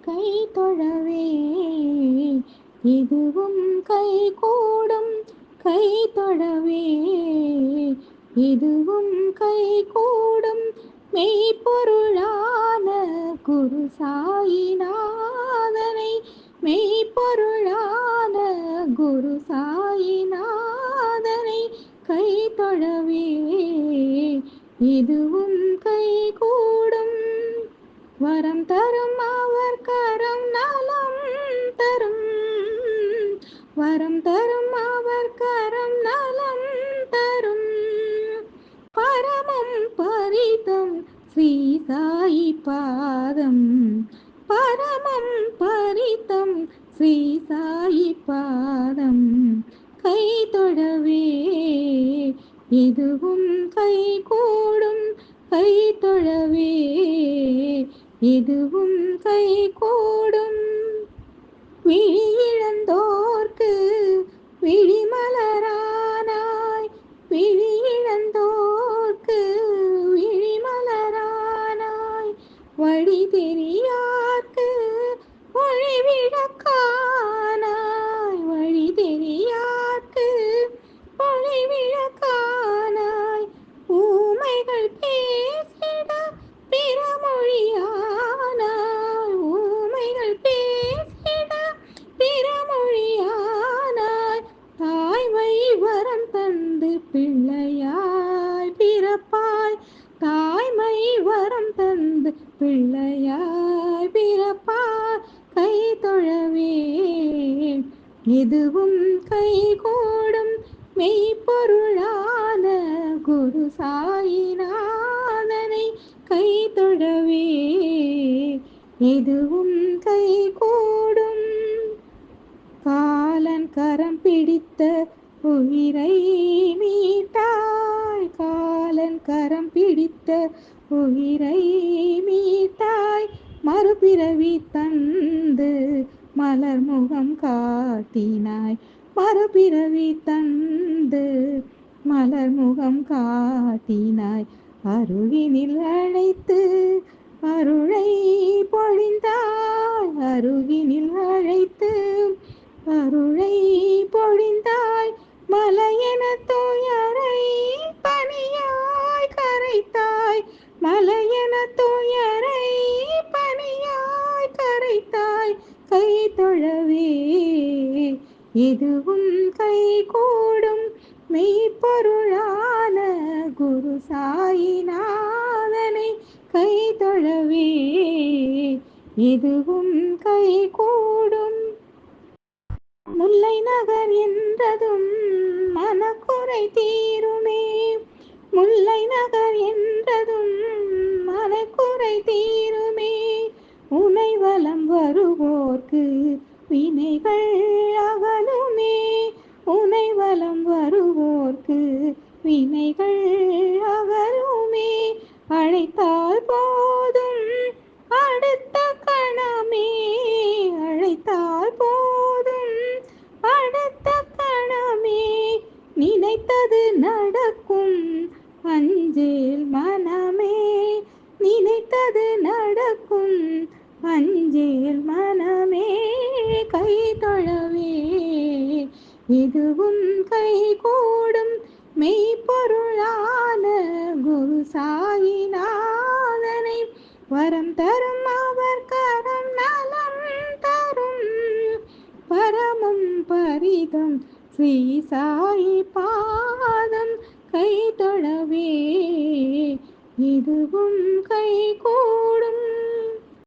கை தொழவே இதுவும் கை கூடும். கை தொழவே இதுவும் கை கூடும். மெய்ப்பொருளான குரு சாயிநாதனை, மெய்ப்பொருளான குரு சாயிநாதனை கை தொழவே இதுவும் கை கூடும். வரம் தரும் அவர் கரம் நலம் தரும். வரம் தரும் அவர் கரம் நலம் தரும். பரமம் பரிதம் ஸ்ரீ சாயி பாதம். பரமம் பரிதம் ஸ்ரீ சாயி பாதம். கை தொழவே இதுவும் கை கூடும். கை தொழவே இதுவும் கை கூடும். விழி இழந்தோர்க்கு விழிமலரானாய். விழி இழந்தோர்க்கு விழிமலரானாய். வழி தெரியார்க்கு ஒளி விளக்கானாய். வழி தெரியார்க்கு ஒளி விளக்கானாய். ஊமைகள் பேசிட பிறமொழியானாய். ஊமைகள் பேசிட பிறமொழியானாய். தாய்மை வரம் தந்து பிள்ளையாய் பிறப்பாய். தாய்மை வரம் தந்து பிள்ளையாய் பிறப்பாய். கை தொழவே இதுவும் கை கூடும். மெய்ப்பொருளான குரு சாயிநாதனை கை தொழவே இதுவும் கை கூடும். காலன் கரம் பிடித்த உயிரை மீட்டாய். காலன் கரம் பிடித்த உயிரை மீட்டாய். மறுபிறவி தந்து மலர் முகம் காட்டினாய். மறுபிறவி தந்து மலர் முகம் காட்டினாய். அருகினில் அழைத்து அருளை பொழிந்தாய். அருகினில் அழைத்து அருளை பொழிந்தாய். மலையென துயரை பனியாய் கரைத்தாய். மலையென துயரை பனியாய் கரைத்தாய். கை தொழவே இதுவும் கை கூடும். மெய்ப்பொருளான குரு சாயிநாதனை கை தொழவே இதுவும் கை கூடும். முல்லை நகர் என்றதும் மனக்குறை தீருமே. முல்லை நகர் என்றதும் மனக்குறை தீருமே. உனை வலம் வருவோர்க்கு வினைகள் அகலுமே. உனை வலம் வருவோர்க்கு வினைகள் அகலுமே. அழைத்தால் போதும் அடுத்த கணமே. அழைத்தால் போதும் அடுத்த கணமே. நினைத்தது நடக்கும் அஞ்சேல் மனமே. நினைத்தது நடக்கும் அஞ்சேல் மனமே. கை தொழவே இதுவும் கை கூடும். மெய்ப்பொருளான குரு சாயிநாதனை வரம் தரும் அவர் கரம் நலம் தரும். பரமம் பரிதம் ஸ்ரீ சாயி பாதம். கை தொழவே இதுவும் கை கூடும்.